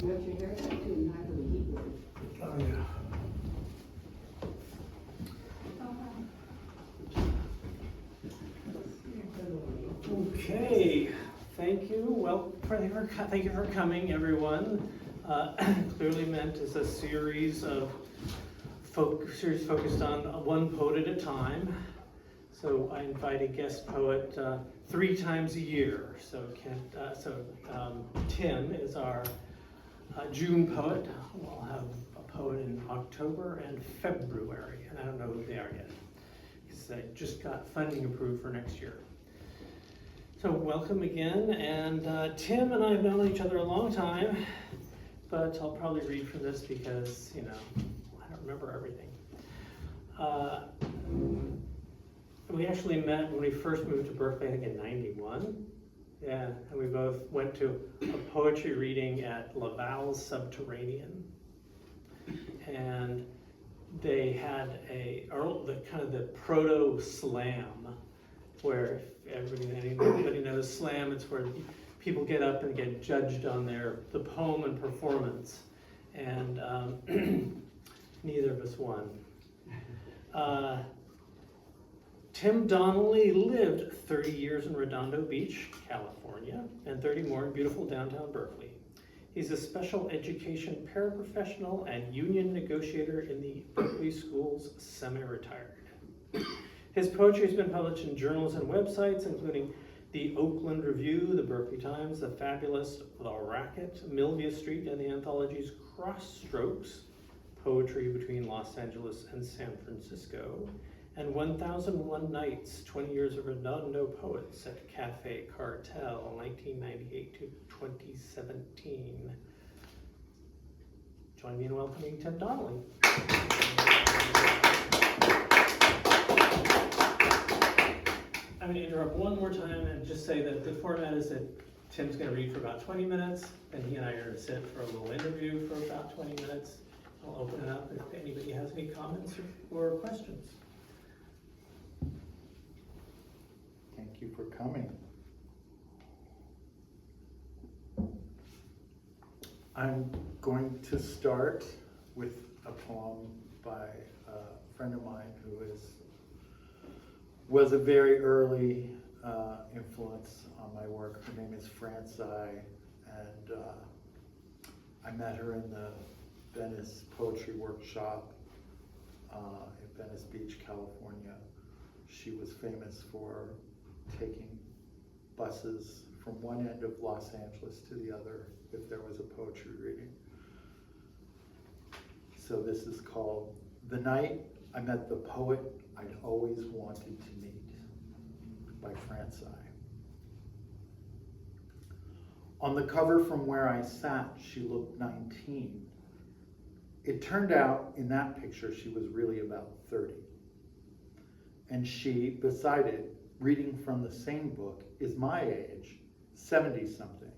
What's your haircut too, and how do we keep it? Oh, yeah. Okay, thank you. Well, thank you for coming, everyone. Clearly Meant is a series focused on one poet at a time. So I invite a guest poet 3 times a year. So Tim is our June poet. We'll have a poet in October and February, and I don't know who they are yet, because I just got funding approved for next year. So welcome again, and Tim and I have known each other a long time, but I'll probably read from this because, I don't remember everything. We actually met when we first moved to Berkeley, I think in '91. Yeah, and we both went to a poetry reading at Laval's Subterranean. And they had the proto slam, where if anybody knows slam, it's where people get up and get judged on the poem and performance. And neither of us won. Tim Donnelly lived 30 years in Redondo Beach, California, and 30 more in beautiful downtown Berkeley. He's a special education paraprofessional and union negotiator in the Berkeley Schools, semi-retired. His poetry has been published in journals and websites, including the Oakland Review, the Berkeley Times, the fabulous The Racket, Milvia Street, and the anthologies Crossstrokes, Poetry Between Los Angeles and San Francisco, and 1001 Nights, 20 Years of Redondo Poets at Cafe Cartel, 1998 to 2017. Join me in welcoming Tim Donnelly. I'm going to interrupt one more time and just say that the format is that Tim's going to read for about 20 minutes, and he and I are going to sit for a little interview for about 20 minutes. I'll open it up if anybody has any comments or questions. Thank you for coming. I'm going to start with a poem by a friend of mine who was a very early influence on my work. Her name is Franci, and I met her in the Venice Poetry Workshop in Venice Beach, California. She was famous for taking buses from one end of Los Angeles to the other if there was a poetry reading. So this is called The Night I Met the Poet I'd Always Wanted to Meet by Franci. On the cover from where I sat, she looked 19. It turned out in that picture she was really about 30. And she, beside it, reading from the same book, is my age, 70-something.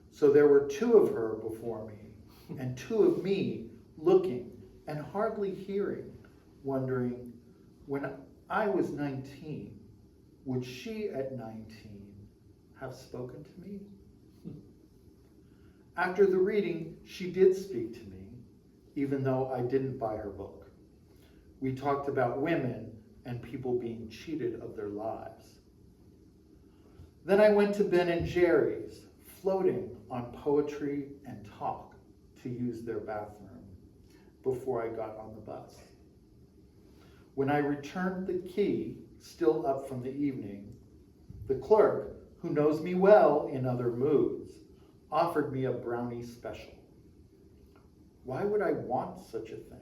So there were 2 of her before me, and 2 of me looking and hardly hearing, wondering, when I was 19, would she at 19 have spoken to me? After the reading, she did speak to me, even though I didn't buy her book. We talked about women and people being cheated of their lives. Then I went to Ben & Jerry's, floating on poetry and talk, to use their bathroom before I got on the bus. When I returned the key, still up from the evening, the clerk, who knows me well in other moods, offered me a brownie special. Why would I want such a thing?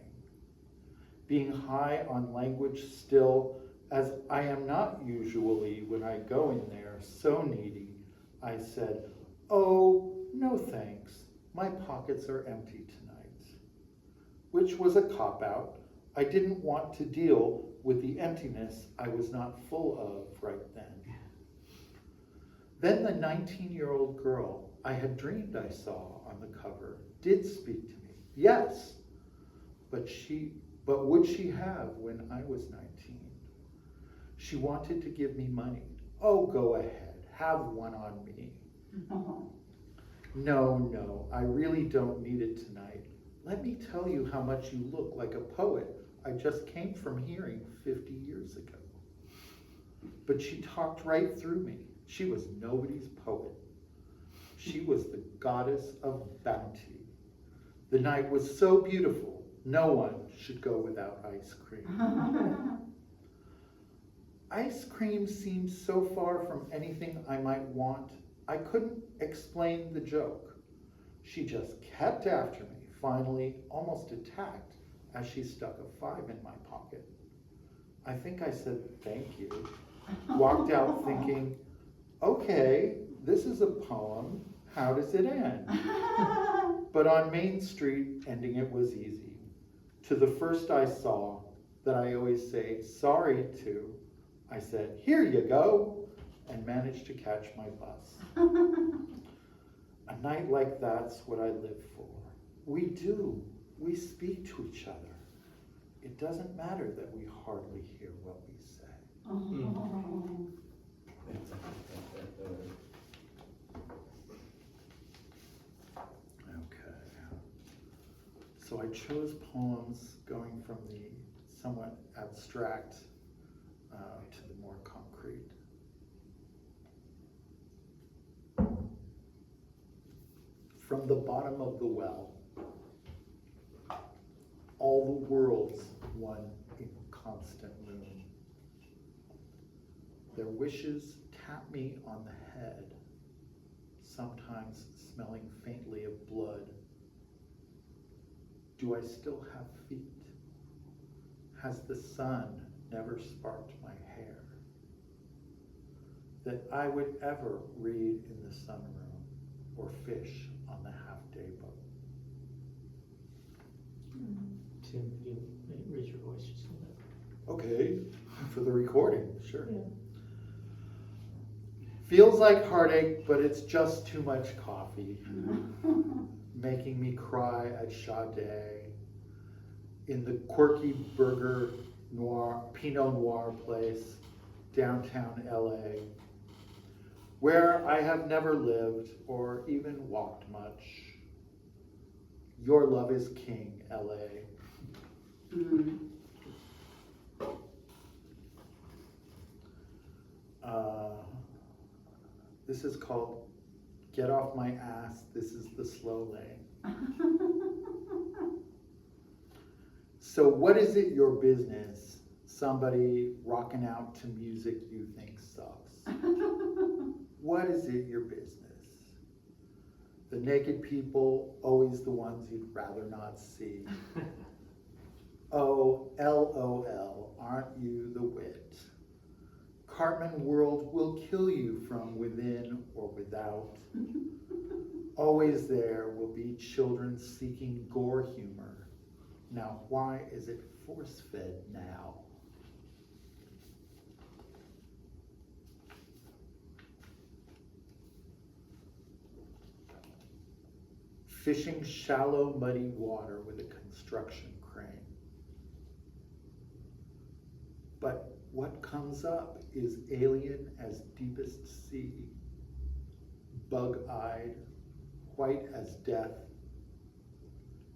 Being high on language still, as I am not usually when I go in there, so needy, I said, "Oh, no thanks, my pockets are empty tonight." Which was a cop-out. I didn't want to deal with the emptiness I was not full of right then. Then the 19-year-old girl I had dreamed I saw on the cover did speak to me. Yes, but would she have when I was 19? She wanted to give me money. Oh, go ahead, have one on me. No, I really don't need it tonight. Let me tell you how much you look like a poet I just came from hearing 50 years ago. But she talked right through me. She was nobody's poet. She was the goddess of bounty. The night was so beautiful, no one should go without ice cream. Ice cream seemed so far from anything I might want, I couldn't explain the joke. She just kept after me, finally almost attacked as she stuck a 5 in my pocket. I think I said thank you, walked out thinking, okay, this is a poem, how does it end? But on Main Street, ending it was easy. To the first I saw, that I always say sorry to, I said, here you go, and managed to catch my bus. A night like that's what I live for. We speak to each other. It doesn't matter that we hardly hear what we say. Okay. So I chose poems going from the somewhat abstract to the more concrete. From the bottom of the well, all the worlds one inconstant moon. Their wishes tap me on the head, sometimes smelling faintly of blood. Do I still have feet? Has the sun never sparked my hair? That I would ever read in the sunroom or fish on the half-day boat. Tim, you raise your voice just a little bit. Okay, for the recording, sure. Yeah. Feels like heartache, but it's just too much coffee. Making me cry at Sade, in the quirky burger noir, Pinot Noir place, downtown LA, where I have never lived or even walked much. Your love is king, LA. This is called Get Off My Ass, This is the Slow Lane. So what is it your business? Somebody rocking out to music you think sucks. What is it your business? The naked people, always the ones you'd rather not see. Oh, LOL, aren't you the wit? Cartman world will kill you from within or without. Always there will be children seeking gore humor. Now why is it force-fed now? Fishing shallow, muddy water with a construction crane. But what comes up is alien as deepest sea, bug-eyed, white as death,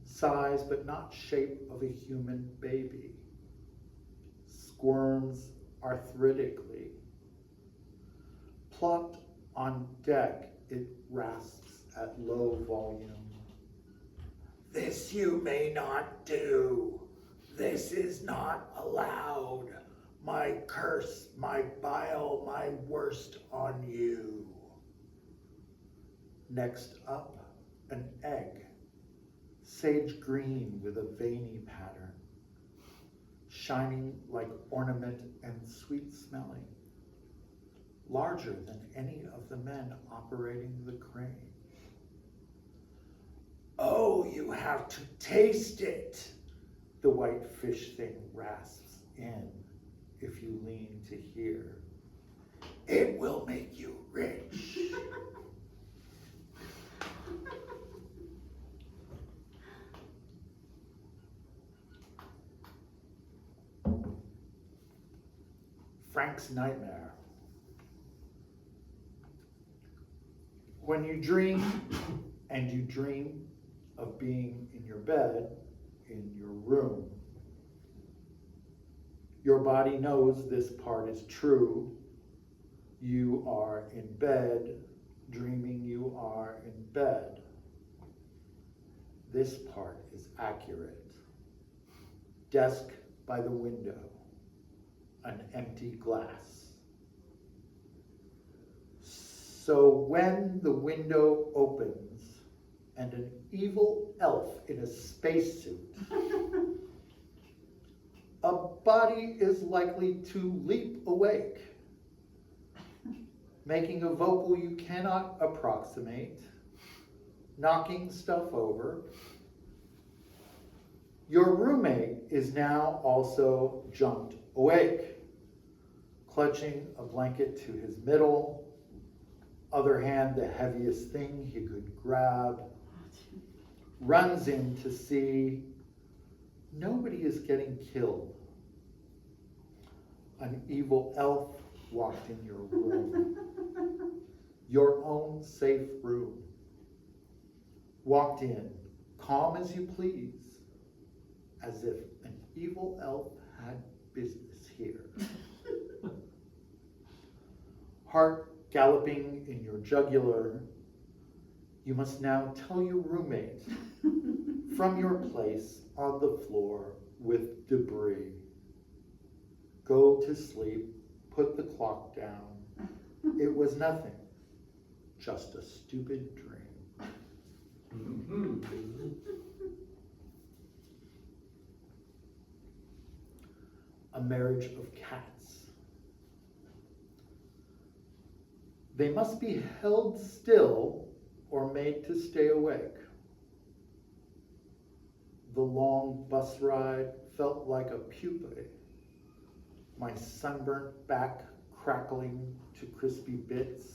size but not shape of a human baby, squirms arthritically. Plopped on deck, it rasps at low volume. This you may not do. This is not allowed. My curse, my bile, my worst on you. Next up, an egg, sage green with a veiny pattern, shining like ornament and sweet smelling, larger than any of the men operating the crane. Oh, you have to taste it, the white fish thing rasps in, if you lean to hear. It will make you rich. Frank's nightmare. When you dream and you dream of being in your bed, in your room. Your body knows this part is true. You are in bed, dreaming you are in bed. This part is accurate. Desk by the window, an empty glass. So when the window opens and an evil elf in a spacesuit, a body is likely to leap awake, making a vocal you cannot approximate, knocking stuff over. Your roommate is now also jumped awake, clutching a blanket to his middle, other hand the heaviest thing he could grab, runs in to see nobody is getting killed. An evil elf walked in your room, your own safe room. Walked in, calm as you please, as if an evil elf had business here. Heart galloping in your jugular, you must now tell your roommate from your place on the floor with debris. Go to sleep, put the clock down. It was nothing, just a stupid dream. A marriage of cats. They must be held still or made to stay awake. The long bus ride felt like a pupae, my sunburnt back crackling to crispy bits.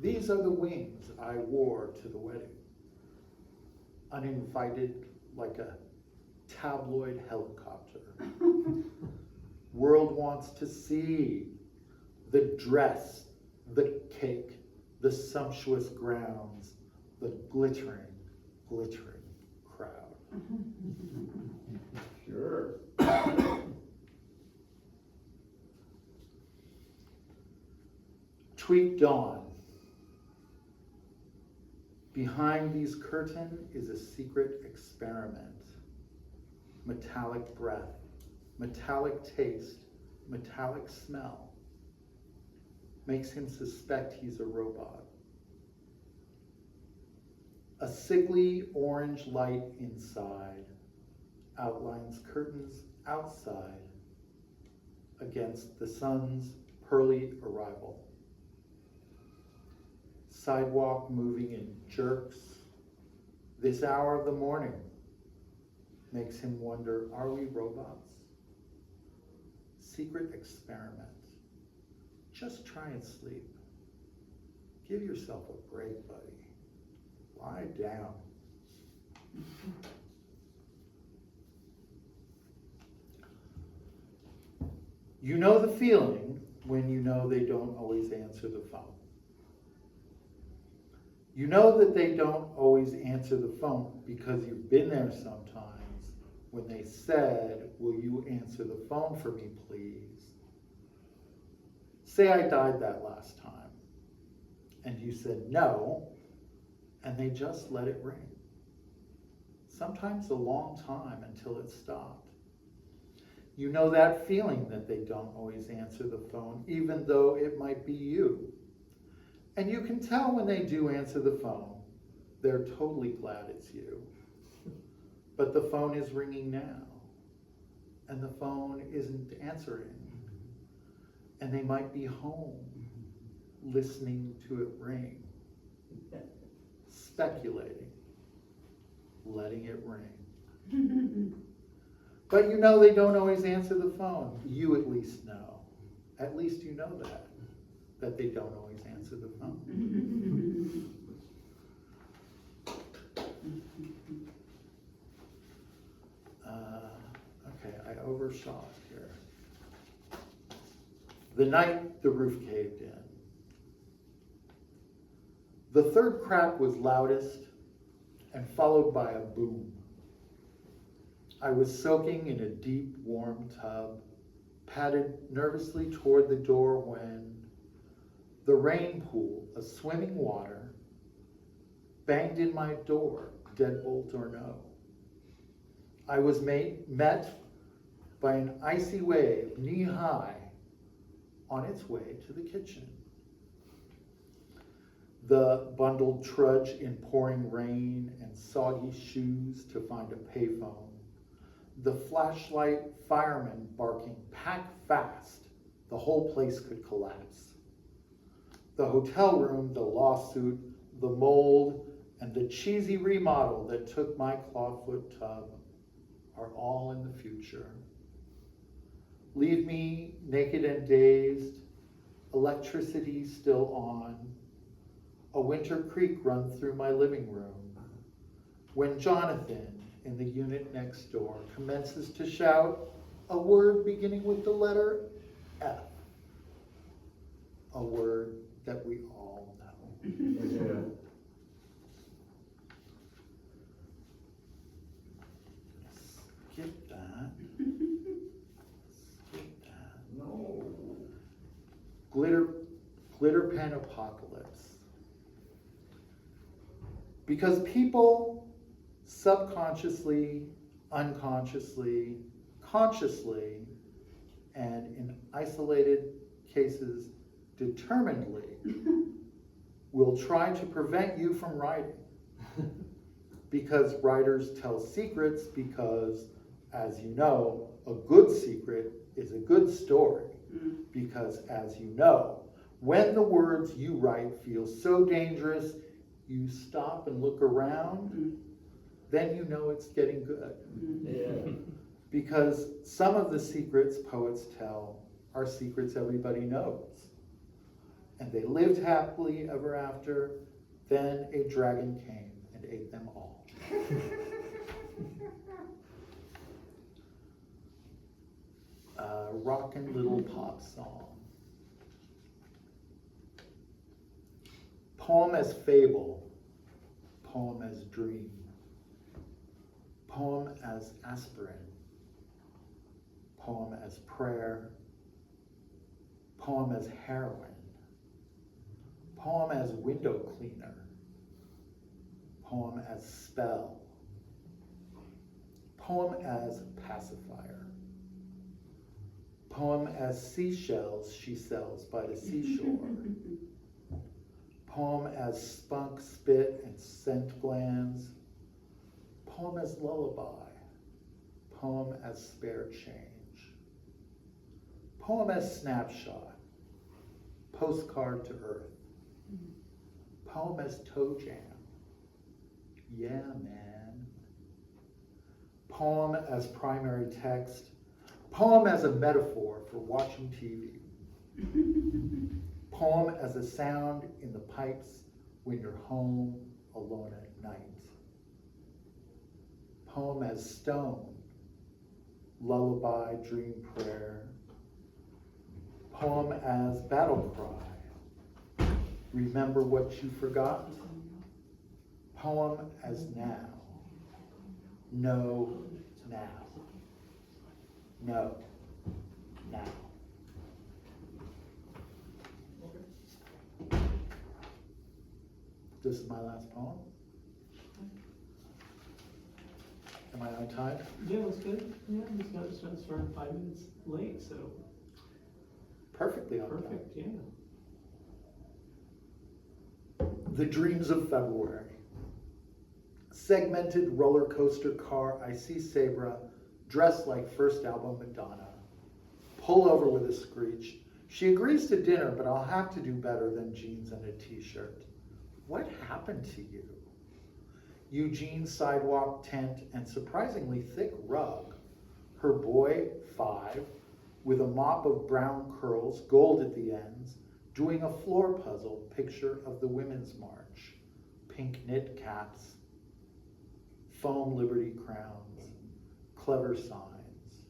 These are the wings I wore to the wedding, uninvited like a tabloid helicopter. World wants to see the dress, the cake, the sumptuous grounds, the glittering crowd. Sure. Tweet dawn. Behind these curtains is a secret experiment. Metallic breath, metallic taste, metallic smell. Makes him suspect he's a robot. A sickly orange light inside outlines curtains outside against the sun's pearly arrival. Sidewalk moving in jerks. This hour of the morning makes him wonder, are we robots? Secret experiment. Just try and sleep. Give yourself a break, buddy. Lie down. You know the feeling when you know they don't always answer the phone. You know that they don't always answer the phone because you've been there sometimes when they said, will you answer the phone for me, please? Say I died that last time, and you said no, and they just let it ring. Sometimes a long time until it stopped. You know that feeling that they don't always answer the phone, even though it might be you. And you can tell when they do answer the phone, they're totally glad it's you. But the phone is ringing now, and the phone isn't answering. And they might be home, listening to it ring, speculating, letting it ring. But you know they don't always answer the phone. You at least know. At least you know that they don't always answer the phone. Okay, I overshot here. The night the roof caved in. The third crack was loudest and followed by a boom. I was soaking in a deep, warm tub, padded nervously toward the door when the rain pool, a swimming water, banged in my door, deadbolt or no. I was met by an icy wave, knee-high, on its way to the kitchen. The bundled trudge in pouring rain and soggy shoes to find a payphone. The flashlight fireman barking, pack fast, the whole place could collapse. The hotel room, the lawsuit, the mold, and the cheesy remodel that took my clawfoot tub are all in the future. Leave me naked and dazed, electricity still on, a winter creek run through my living room, when Jonathan, in the unit next door, commences to shout a word beginning with the letter F, a word that we all know. Yeah. Skip that. Skip that. No. Glitter pen apocalypse. Because people subconsciously, unconsciously, consciously, and in isolated cases, determinedly, will try to prevent you from writing. Because writers tell secrets, because, as you know, a good secret is a good story. Because, as you know, when the words you write feel so dangerous, you stop and look around, then you know it's getting good. Yeah. Because some of the secrets poets tell are secrets everybody knows. And they lived happily ever after, then a dragon came and ate them all. A rockin' little pop song. Poem as fable, poem as dream, poem as aspirin, poem as prayer, poem as heroin, poem as window cleaner, poem as spell, poem as pacifier, poem as seashells she sells by the seashore, poem as spunk, spit, and scent glands, poem as lullaby, poem as spare change, poem as snapshot, postcard to earth, poem as toe jam, yeah man, poem as primary text, poem as a metaphor for watching TV, poem as a sound in the pipes when you're home alone at night. Poem as stone, lullaby, dream prayer. Poem as battle cry, remember what you forgot. Poem as now, no now, no now. This is my last poem. Am I on time? Yeah, that's good. Yeah, just got to start 5 minutes late, so Perfectly on time. perfect, yeah. The Dreams of February. Segmented roller coaster car, I see Sabra, dressed like first album Madonna. Pull over with a screech. She agrees to dinner, but I'll have to do better than jeans and a t-shirt. What happened to you? Eugene's sidewalk tent and surprisingly thick rug. Her boy, 5, with a mop of brown curls, gold at the ends, doing a floor puzzle picture of the Women's March. Pink knit caps, foam Liberty crowns, clever signs.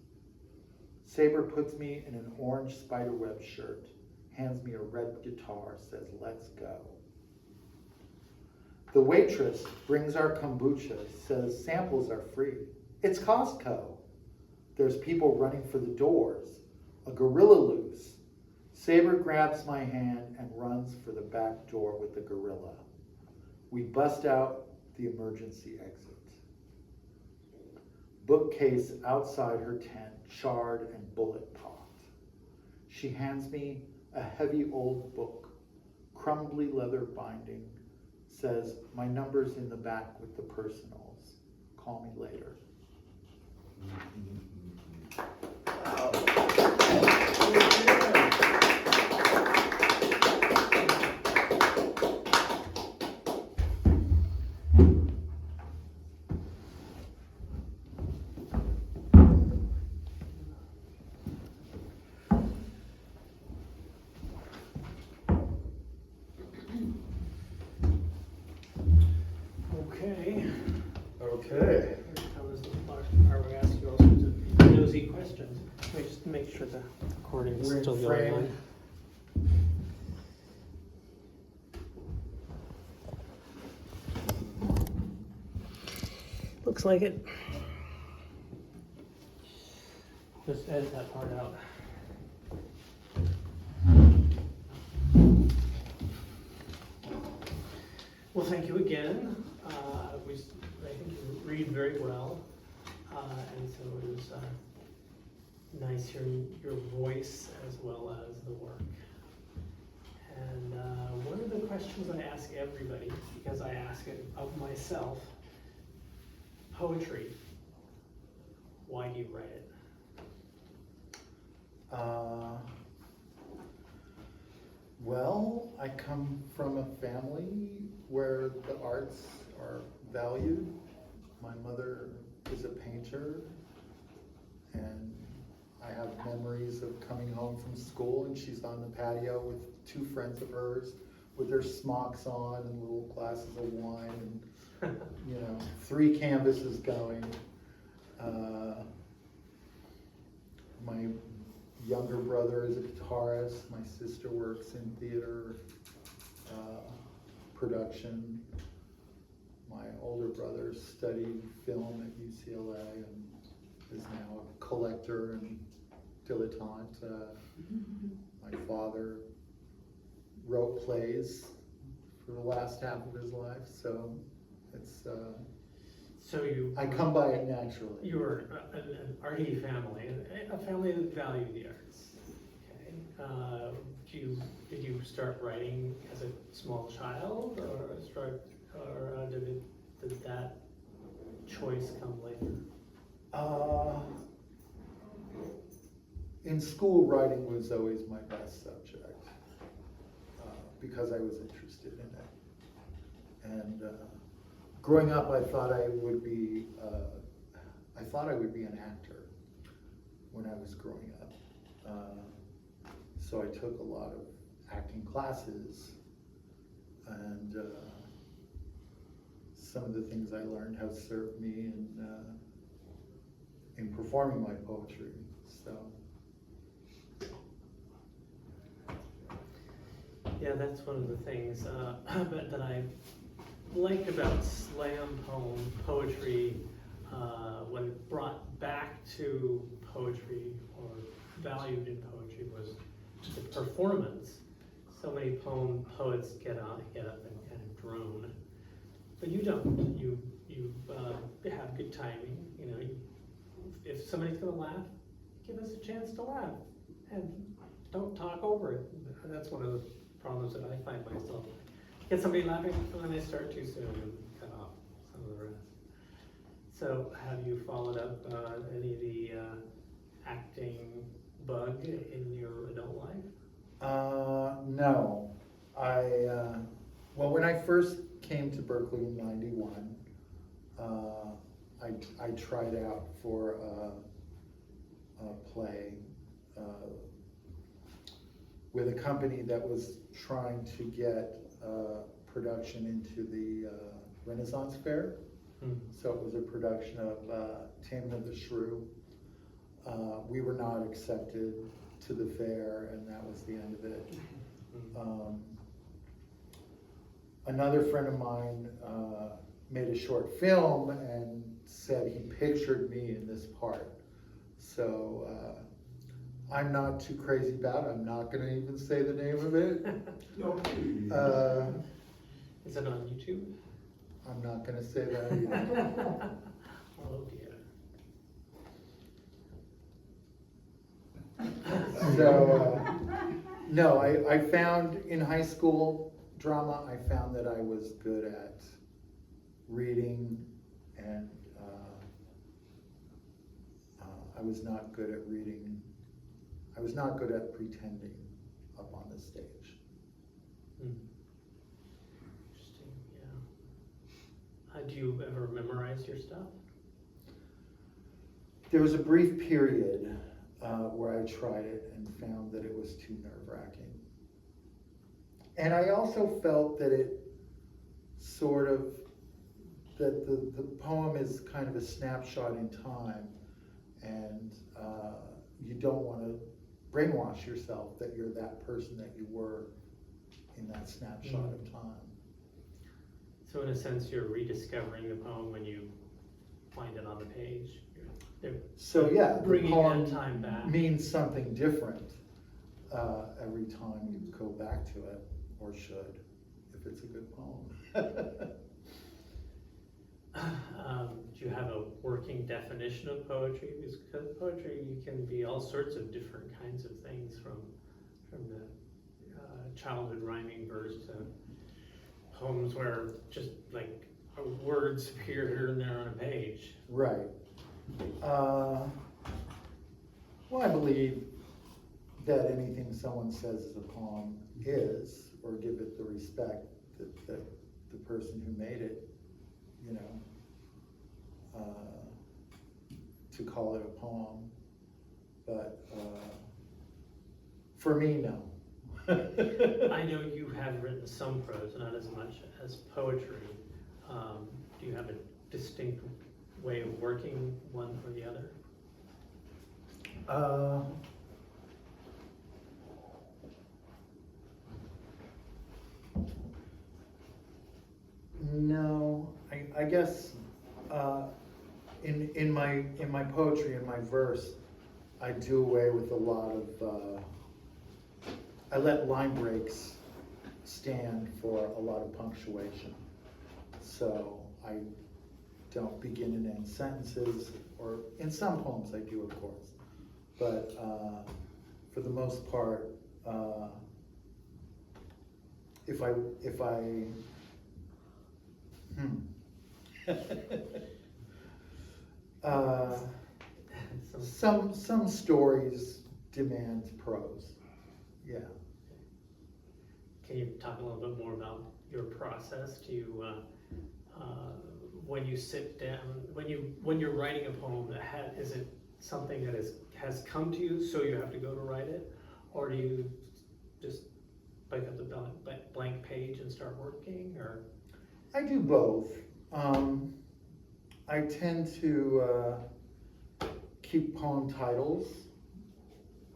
Sabre puts me in an orange spiderweb shirt, hands me a red guitar, says, let's go. The waitress brings our kombucha, says samples are free. It's Costco. There's people running for the doors. A gorilla loose. Saber grabs my hand and runs for the back door with the gorilla. We bust out the emergency exit. Bookcase outside her tent, charred and bullet-pocked. She hands me a heavy old book, crumbly leather binding, says, my number's in the back with the personals. Call me later. Okay. Okay. Here comes the part where we ask you all sorts of nosy questions. Let me just make sure the recording is We're in still going frame. on. Looks like it. Just edit that part out. Well, thank you again. I think you read very well, and so it was nice hearing your voice as well as the work. And one of the questions I ask everybody, because I ask it of myself, poetry. Why do you write it? Well, I come from a family where the arts are valued. My mother is a painter, and I have memories of coming home from school and she's on the patio with two friends of hers with their smocks on and little glasses of wine and, 3 canvases going. My younger brother is a guitarist. My sister works in theater production. My older brother studied film at UCLA and is now a collector and dilettante. My father wrote plays for the last half of his life, so it's. So I come by it naturally. You were an arty family, a family that valued the arts. Okay. Did you start writing as a small child, or did that choice come later? In school, writing was always my best subject because I was interested in it. And growing up, I thought I would be an actor when I was growing up. So I took a lot of acting classes, and some of the things I learned have served me in performing my poetry. So. Yeah, that's one of the things that I liked about slam poetry when brought back to poetry or valued in poetry was the performance. So many poets get up and kind of drone, but you don't. You have good timing. If somebody's going to laugh, give us a chance to laugh, and don't talk over it. That's one of the problems that I find myself. Get somebody laughing, and then I start too soon and cut off some of the rest. So, have you followed up any of the acting bug in your adult life? No. Well, when I first came to Berkeley in '91, I tried out for a play with a company that was trying to get production into the Renaissance Fair. So it was a production of Taming of the Shrew. We were not accepted to the fair, and that was the end of it. Another friend of mine made a short film and said he pictured me in this part. So I'm not too crazy about it. I'm not going to even say the name of it. No. Is it on YouTube? I'm not going to say that either. Oh dear. So, no, I found in high school drama, I found that I was good at reading, and I was not good at reading. I was not good at pretending up on the stage. Interesting, yeah. Do you ever memorize your stuff? There was a brief period where I tried it and found that it was too nerve-wracking. And I also felt that it sort of, that the poem is kind of a snapshot in time, and you don't want to brainwash yourself that you're that person that you were in that snapshot of time. So in a sense, you're rediscovering the poem when you find it on the page. So yeah, the Bringing poem that time back. means something different every time you go back to it, or should, if it's a good poem. Do you have a working definition of poetry? Because poetry can be all sorts of different kinds of things, from the childhood rhyming verse to poems where just like words appear here and there on a page. Right. Well, I believe that anything someone says is a poem is, or give it the respect that the person who made it, you know, to call it a poem. But for me, no. I know you have written some prose, not as much as poetry. Do you have a distinct way of working one or the other? No, I guess in my poetry, in my verse, I do away with a lot of. I let line breaks stand for a lot of punctuation, so I don't begin and end sentences, or in some poems I do, of course, but for the most part, if I some stories demand prose, yeah. Can you talk a little bit more about your process? Do you, when you sit down, when you're writing a poem, is it something that has come to you, so you have to go to write it, or do you just pick up the blank page and start working, or? I do both. I tend to keep poem titles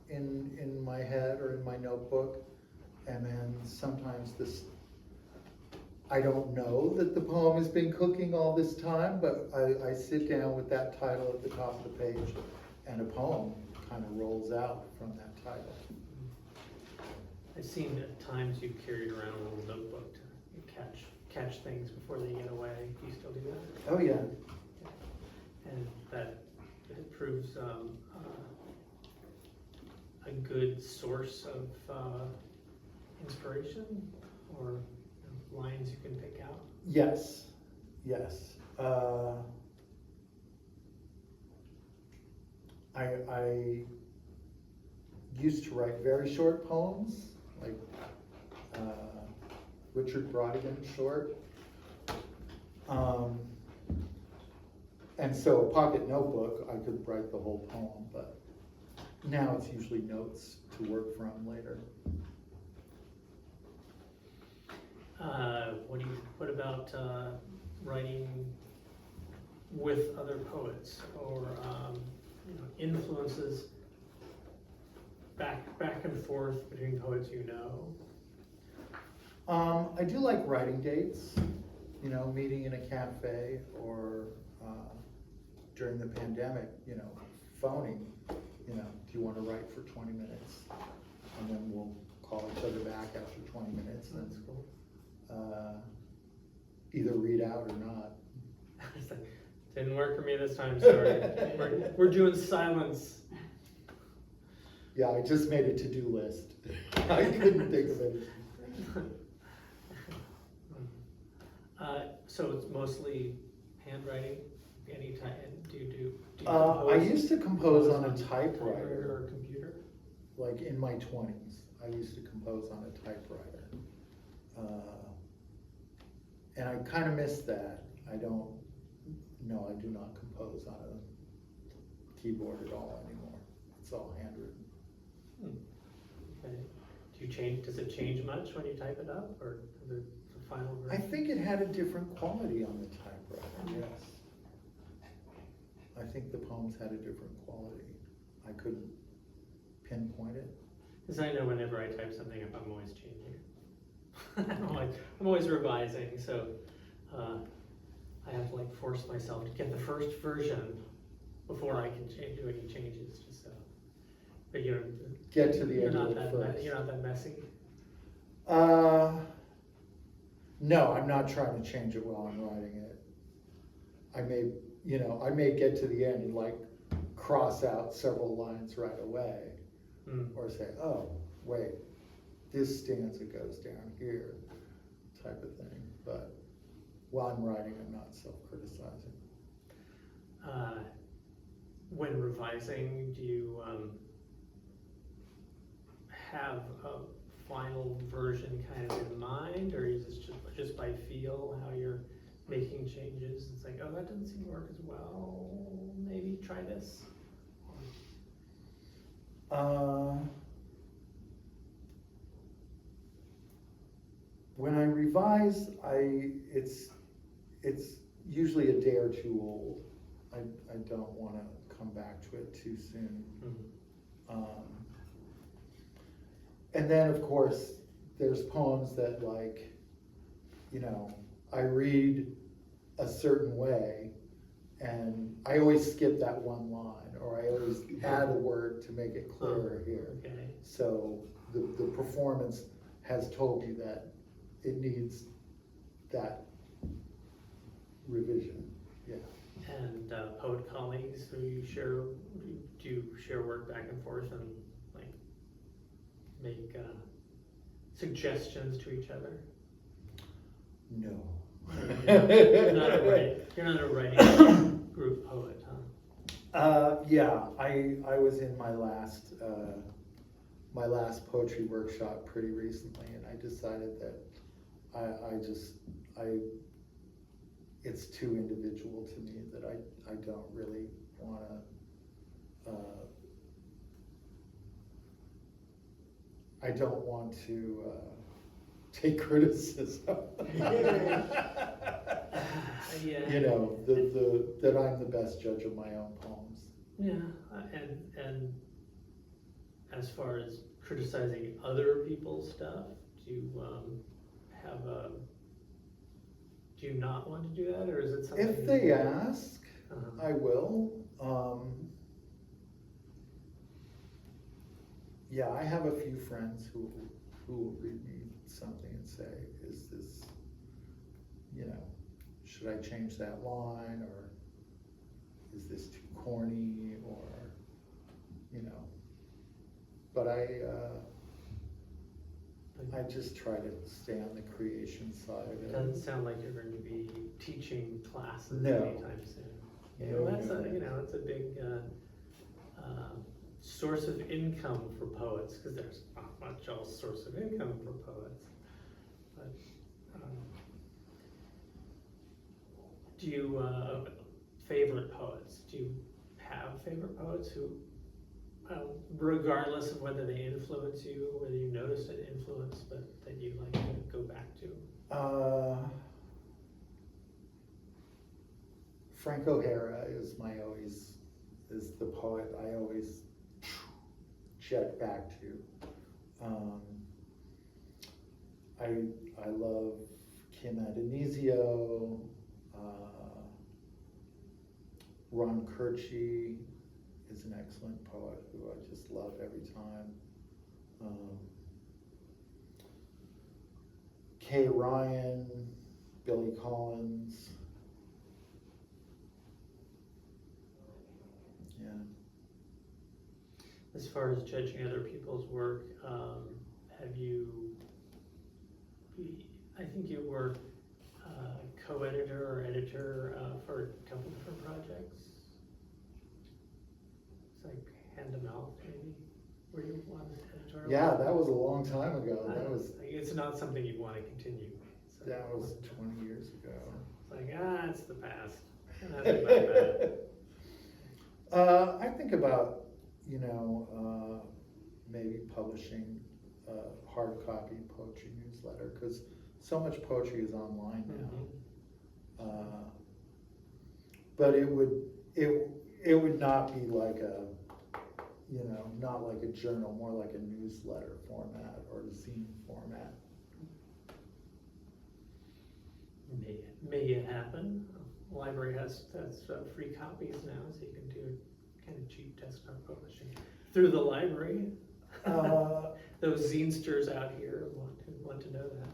in my head or in my notebook, and then sometimes I don't know that the poem has been cooking all this time, but I sit down with that title at the top of the page, and a poem kind of rolls out from that title. I've seen at times you've carried around a little notebook to catch things before they get away. Do you still do that? Oh yeah. And that it proves a good source of inspiration, or lines you can pick out? Yes. I used to write very short poems, like Richard Brodigan short. And so a pocket notebook, I could write the whole poem, but now it's usually notes to work from later. What about writing with other poets, or influences back and forth between poets you know? I do like writing dates, you know, meeting in a cafe or during the pandemic, you know, phoning, you know, do you want to write for 20 minutes? And then we'll call each other back after 20 minutes and That's cool. Either read out or not. Didn't work for me this time, sorry. We're doing silence. Yeah, I just made a to-do list. I couldn't think of it. So it's mostly handwriting, any type, do you I compose? used to compose on a Typewriter typewriter, or computer? like in my 20s. I used to compose on a typewriter. And I kind of miss that. I do not compose on a keyboard at all anymore. It's all handwritten. Okay. Does it change much when you type it up, or the final I version? think it had a different quality on the typewriter, yes. I think the poems had a different quality. I couldn't pinpoint it. Because I know whenever I type something up, I'm always changing it. I'm always revising, so I have to like force myself to get the first version before I can do any changes. Just so, but Get to the you're end not of it first. you're not that messy. No, I'm not trying to change it while I'm writing it. I may get to the end and like cross out several lines right away, or say, oh, wait, this stanza goes down here, type of thing. But while I'm writing, I'm not self-criticizing. When revising, do you have a final version kind of in mind, or is this just by feel how you're making changes? It's like, oh, that doesn't seem to work as well. Maybe try this. When I revise, it's usually a day or two old. I don't want to come back to it too soon. And then, of course, there's poems that, like, you know, I read a certain way, and I always skip that one line, or I always add a word to make it clearer here. Okay. So the performance has told me that it needs that revision. Yeah. And poet colleagues who do you share work back and forth and like make suggestions to each other? No. You're not a writing group poet, huh? Yeah, I was in my last poetry workshop pretty recently, and I decided that it's too individual to me, that I don't really want to take criticism. Yeah. You know, that I'm the best judge of my own poems. Yeah, and as far as criticizing other people's stuff, do you not want to do that, or is it something? If they ask, I will. Yeah, I have a few friends who will read me something and say, is this, you know, should I change that line, or is this too corny, or, you know, but I just try to stay on the creation side of It it. doesn't sound like you're going to be teaching classes No. anytime soon. Yeah, well, that's it's a big source of income for poets, because there's not much else source of income for poets. But do you favorite poets? Do you have favorite poets who, regardless of whether they influence you, whether you noticed an influence, but that you like to go back to? Frank O'Hara is the poet I always check back to. I love Kim Adonisio, Ron Kirchie is an excellent poet who I just love every time. Kay Ryan, Billy Collins. Yeah. As far as judging other people's work, have you, I think you were co-editor or editor for a couple different projects. It's like hand to mouth, maybe. Were you on editorial? Yeah, that was a long time ago. That was It's not something you'd want to continue. So that was 20 years ago. It's like, it's the past. Nothing about that. I think about, maybe publishing a hard copy poetry newsletter, because so much poetry is online now. Mm-hmm. But it would not be like a, not like a journal, more like a newsletter format or a zine format. May it happen. The library has free copies now, so you can do kind of cheap desktop publishing through the library. Those zinesters out here want to know that.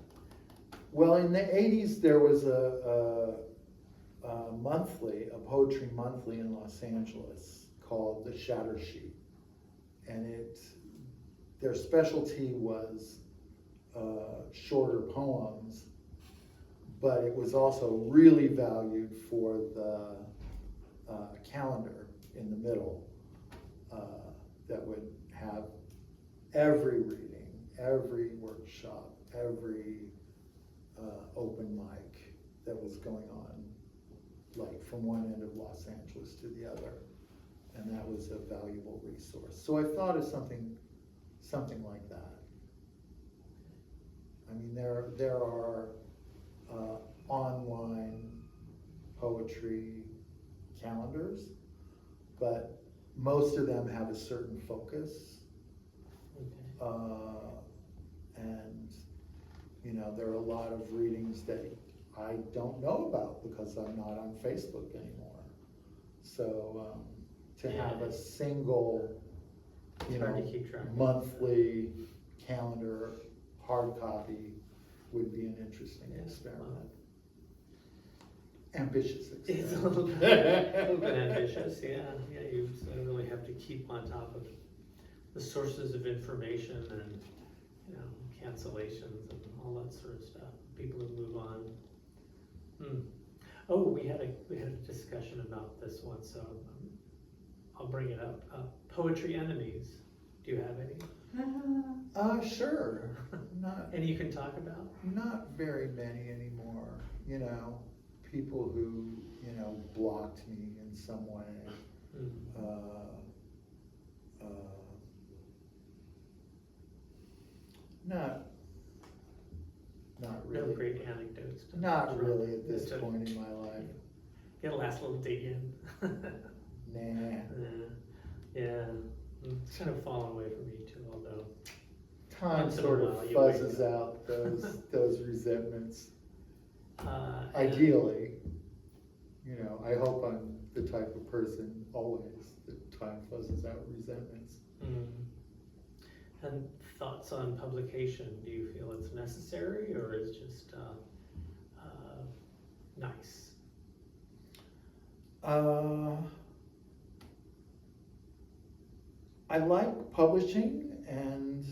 Well, in the 80s, there was a poetry monthly in Los Angeles called the Shatter Sheet. And their specialty was shorter poems, but it was also really valued for the calendar in the middle that would have every reading, every workshop, every open mic that was going on, like from one end of Los Angeles to the other. And that was a valuable resource. So I thought of something like that. I mean, there are online poetry calendars, but most of them have a certain focus. Okay. And there are a lot of readings that I don't know about because I'm not on Facebook anymore. So to have a single, Hard to keep track of. monthly calendar, hard copy would be an interesting experiment. Ambitious It's a experiment. little bit ambitious, yeah. You really have to keep on top of the sources of information and, cancellations and all that sort of stuff. People who move on. Oh, we had a discussion about this one, so I'll bring it up. Poetry enemies. Do you have any? Sure. Not Any you can talk about? Not very many anymore. People who blocked me in some way. Not really. No great anecdotes. Not really at this point in my life. Get a last little dig in. Nah. Yeah, it's kind of fallen away from me too, although. Time Once in a sort while, of you wake fuzzes up. out those resentments. And- Ideally, I hope I'm the type of person always that time fuzzes out resentments. And thoughts on publication? Do you feel it's necessary or is it just nice? I like publishing, and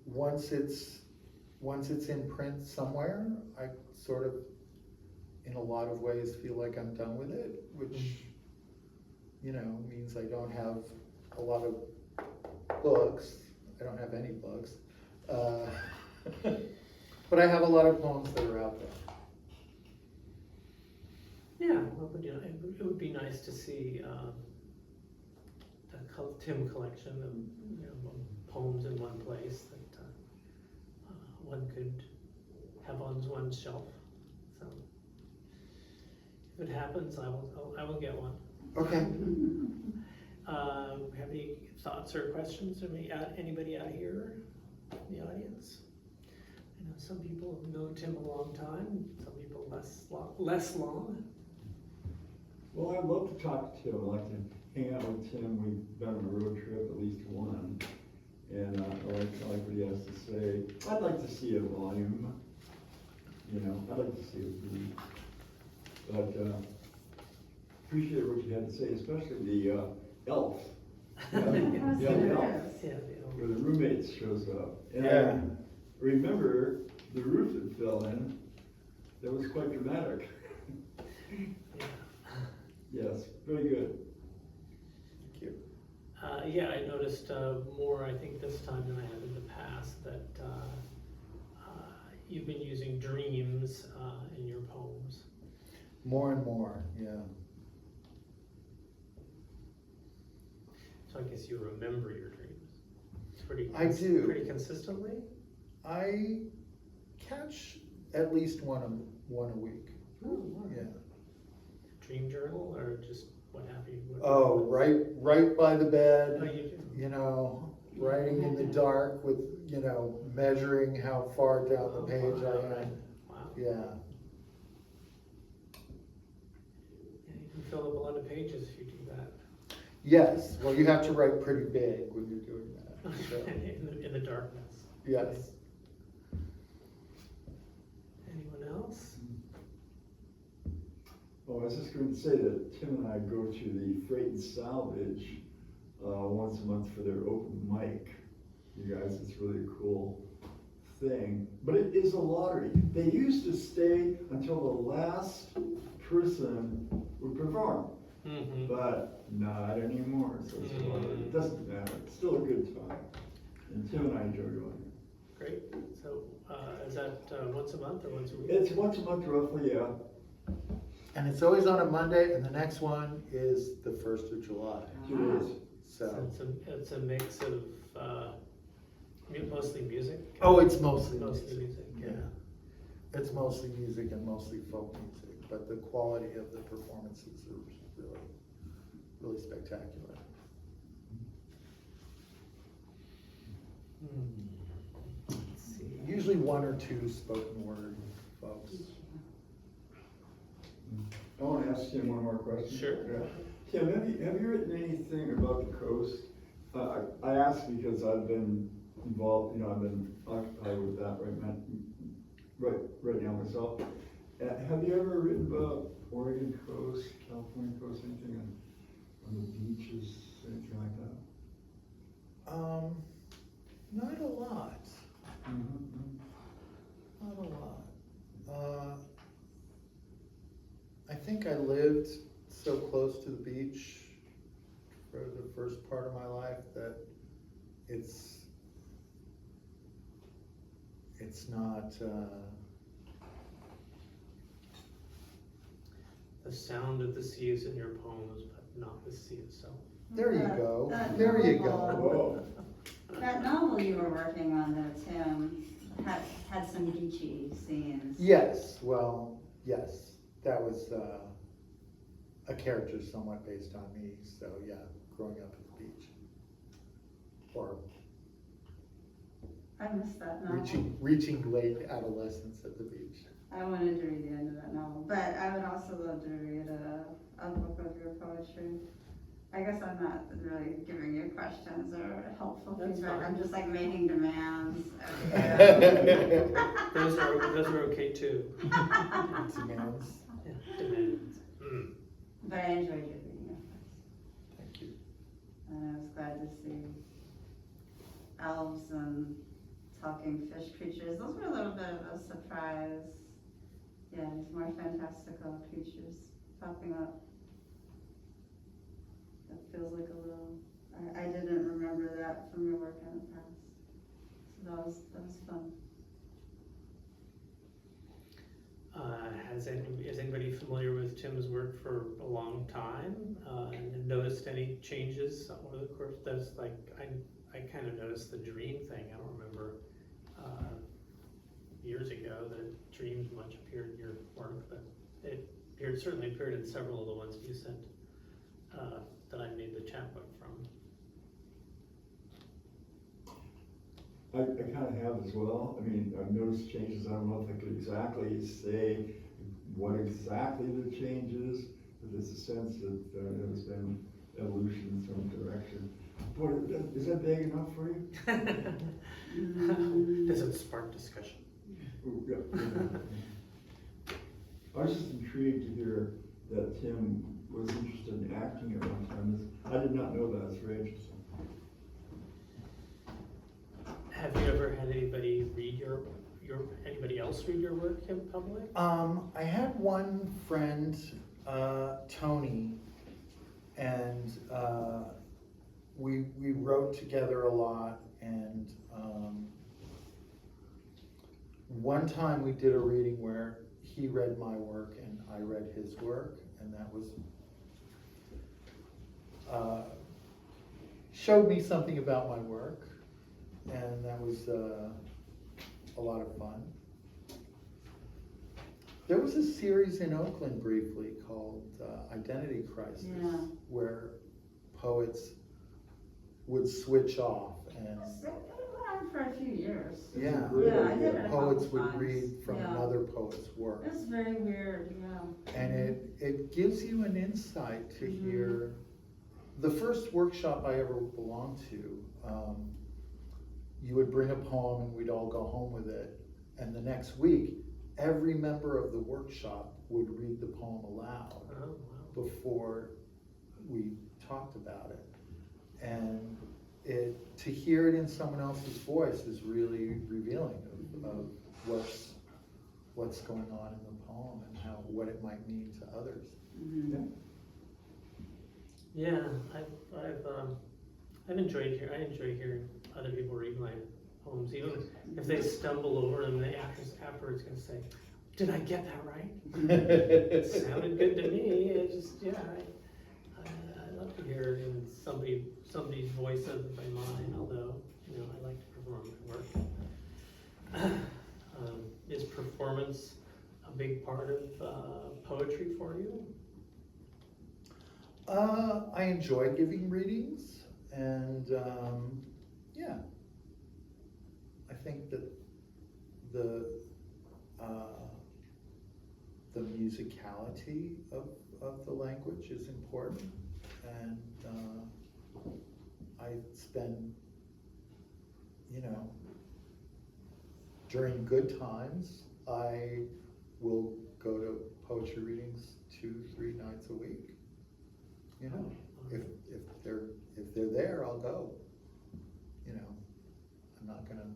once it's in print somewhere, I sort of, in a lot of ways, feel like I'm done with it, which means I don't have a lot of books. I don't have any books, but I have a lot of poems that are out there. Yeah, well, it would be nice to see the Tim collection of poems in one place that one could have on one's shelf. So if it happens, I will get one. Okay. Have any thoughts or questions? Anybody out here? in the audience? I know some people have known Tim a long time, some people less long. Well, I'd love to talk to Tim. I'd like to hang out with Tim. We've been on a road trip, at least one. And I like what he has to say. I'd like to see a volume. You know, I'd like to see a brief. But appreciate what you had to say, especially the elf. Yeah, the elf. Yeah, Where the roommate shows up. And Yeah. I remember the roof that fell in. That was quite dramatic. yeah. Yes, very good. Thank you. Yeah, I noticed more, I think, this time than I have in the past, that you've been using dreams in your poems. More and more, yeah. So I guess you remember your dreams. I do. Pretty consistently? I catch at least one a week. Oh, wow. Yeah. Dream journal or just what have you? Oh, right by the Oh, bed, you do? you know, writing in the dark with, you know, measuring how far down the page I am. Wow. Yeah. Yeah, you can fill up a lot of pages if you do that. Yes, well, you have to write pretty big when you're doing that. So, in the darkness. yes. Anyone else? Oh, I was just going to say that Tim and I go to the Freight and Salvage once a month for their open mic. You guys, it's really a cool thing. But it is a lottery. They used to stay until the last person would perform. Mm-hmm. But not anymore, so it's a lottery. It doesn't matter. It's still a good time. And Tim and I enjoy going there. Great. So is that once a month or once a week? It's once a month roughly, yeah. And it's always on a Monday, and the next one is the 1st of July. It is. So, It's a mix of mostly music. oh, it's mostly Mostly music. music, yeah. It's mostly music and mostly folk music, but the quality of the performances are really spectacular. Let's see. Usually one or two spoken word folks. I want to ask Tim one more question. Sure. Yeah. Tim, have you written anything about the coast? I ask because I've been involved, you know, I've been occupied with that right now myself. Have you ever written about Oregon coast, California coast, anything on the beaches, anything like that? Not a lot. Mm-hmm. Not a lot. I think I lived so close to the beach for the first part of my life that it's not, The sound of the sea is in your poems, but not the sea itself. there you go, That there you novel- go. That novel you were working on there, Tim, had some beachy scenes. Yes, well, yes, that was a character somewhat based on me, so yeah, growing up at the beach. Or I missed that novel. reaching late adolescence at the beach. I wanted to read the end of that novel, but I would also love to read a book of your poetry. I guess I'm not really giving you questions or helpful That's feedback, fine. I'm just like making demands. Those are okay too. Demands. Yeah, demands. Mm. But I enjoyed your reading of this. Thank you. And I was glad to see elves and talking fish creatures. Those were a little bit of a surprise. Yeah, these more fantastical creatures popping up. That feels like a little, I didn't remember that from your work in the past. So that was fun. Is anybody familiar with Tim's work for a long time and noticed any changes over the course? That's like I kind of noticed the dream thing. I don't remember years ago that dreams much appeared in your work, but it certainly appeared in several of the ones you sent that I made the chapbook from. I kind of have as well. I mean, I've noticed changes. I don't know if I could exactly say what exactly the change is, but there's a sense that there's been evolution in some direction. Boy, is that big enough for you? Does it spark discussion? Ooh, yeah. I was just intrigued to hear that Tim was interested in acting at one time. I did not know that. It's very interesting. Have you ever had anybody read anybody else read your work in public? I had one friend, Tony, and we wrote together a lot, and one time we did a reading where he read my work and I read his work, and that was showed me something about my work, and that was a lot of fun. There was a series in Oakland briefly called Identity Crisis, Yeah. where poets would switch off and It went on for a few years. yeah, Yeah, I did it a poets couple would times. read from Yeah. another poet's work. It's very weird, yeah. And it gives you an insight to Mhm. hear. The first workshop I ever belonged to, you would bring a poem and we'd all go home with it. And the next week, every member of the workshop would read the poem aloud Oh, wow. before we talked about it. And to hear it in someone else's voice is really revealing of what's going on in the poem and what it might mean to others. Mhm. Yeah, I've enjoyed I enjoy hearing other people read my poems, even if they stumble over them. They afterwards can say, "Did I get that right? It sounded good to me." It just I love to hear it in somebody's voice other than mine. Although I like to perform my work. Is performance a big part of poetry for you? I enjoy giving readings, and yeah, I think that the musicality of the language is important, and I spend, during good times, I will go to poetry readings 2-3 nights a week. If they're there, I'll go. I'm not gonna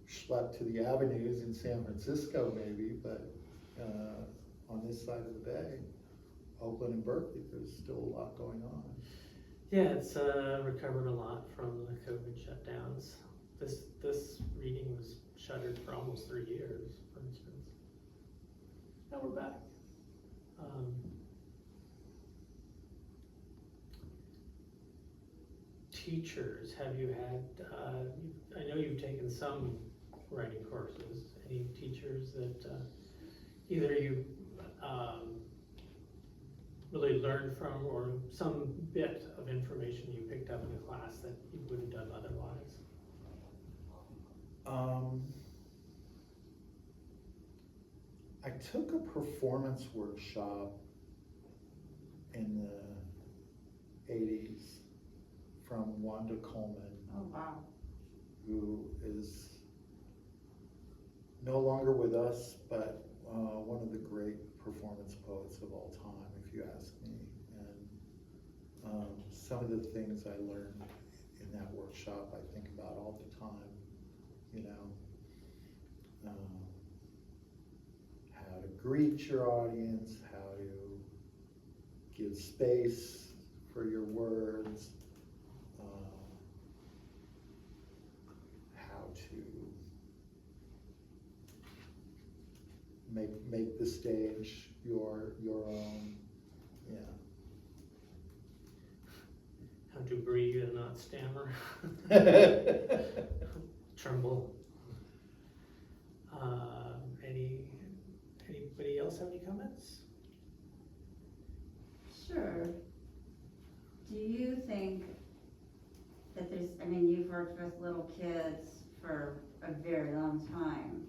schlep to the avenues in San Francisco maybe, but on this side of the bay, Oakland and Berkeley, there's still a lot going on. Yeah, it's recovered a lot from the COVID shutdowns. This reading was shuttered for almost 3 years, for instance. Now we're back. Teachers, have you had, I know you've taken some writing courses. Any teachers that either you really learned from, or some bit of information you picked up in the class that you wouldn't have otherwise? I took a performance workshop in the 80s from Wanda Coleman, Oh, wow. who is no longer with us, but one of the great performance poets of all time, if you ask me. And some of the things I learned in that workshop, I think about all the time. How to greet your audience, how to give space for your words, how to make the stage your own. Yeah. How to breathe and not stammer. Tremble. Anybody else have any comments? Sure. Do you think that there's I mean, you've worked with little kids for a very long time.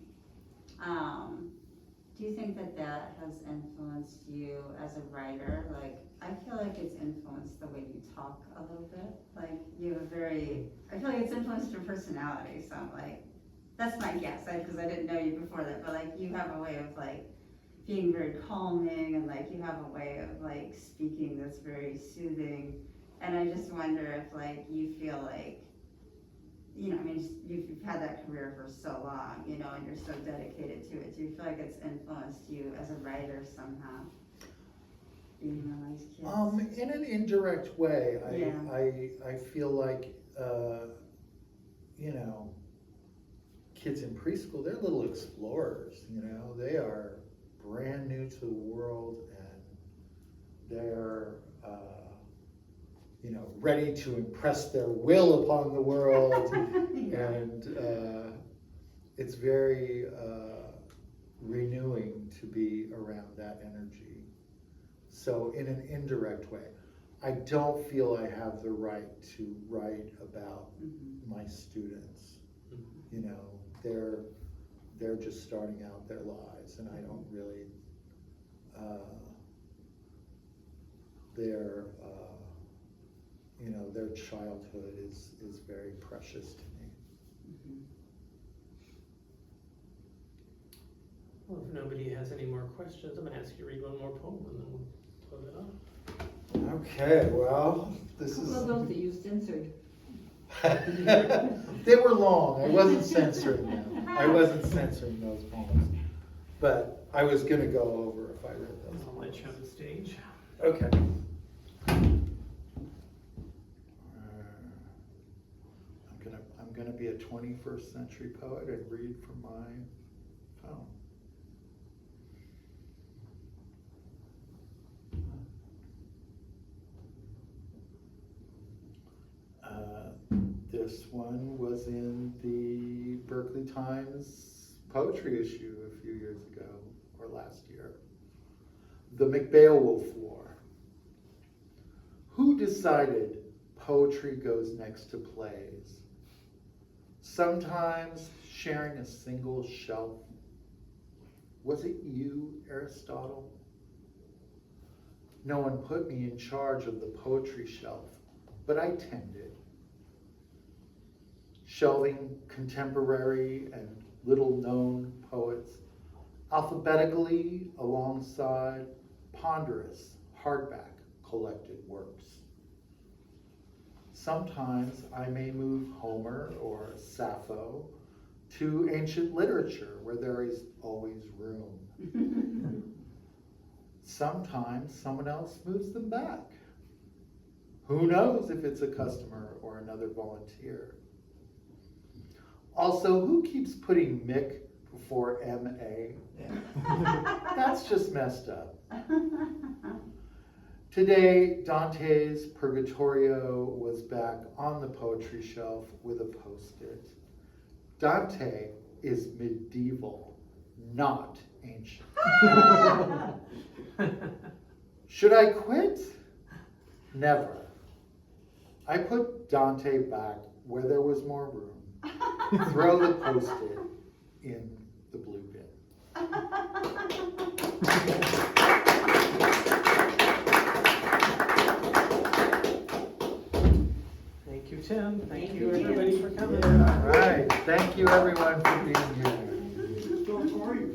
Do you think that that has influenced you as a writer? Like, I feel like it's influenced the way you talk a little bit. Like, you have I feel like it's influenced your personality, so I'm like, that's my guess, because I didn't know you before that, but like, you have a way of like, being very calming, and like, you have a way of like, speaking that's very soothing. And I just wonder if like, you feel like, you know, I mean, you've had that career for so long, you know, and you're so dedicated to it. Do you feel like it's influenced you as a writer somehow? Being around these kids? In an indirect way, Yeah. I feel like, you know, kids in preschool, they're little explorers, you know, they are brand new to the world, and they're, you know, ready to impress their will upon the world. Yeah. And it's very renewing to be around that energy. So in an indirect way, I don't feel I have the right to write about my students. You know, they're just starting out their lives, and I don't really, you know, their childhood is very precious to me. Well, if nobody has any more questions, I'm gonna ask you to read one more poem and then we'll close it up. Okay, well, this is. Well, those that you censored. They were long. I wasn't censoring them. I wasn't censoring those poems. But I was gonna go over if I read those. I'll let you on the stage. Okay. I'm gonna be a 21st century poet and read from my phone. This one was in the Berkeley Times poetry issue a few years ago, or last year. The McBeowulf War. Who decided poetry goes next to plays? Sometimes sharing a single shelf. Was it you, Aristotle? No one put me in charge of the poetry shelf, but I tended. Shelving contemporary and little-known poets alphabetically alongside ponderous hardback collected works. Sometimes I may move Homer or Sappho to ancient literature where there is always room. Sometimes someone else moves them back. Who knows if it's a customer or another volunteer? Also, who keeps putting Mick before M.A.? That's just messed up. Today, Dante's Purgatorio was back on the poetry shelf with a post-it. Dante is medieval, not ancient. Should I quit? Never. I put Dante back where there was more room. Throw the post-it in the blue bin. Thank you, Tim. Thank Thank you, you, Tim. everybody, for coming. All right, thank you everyone for being here. So, Corey,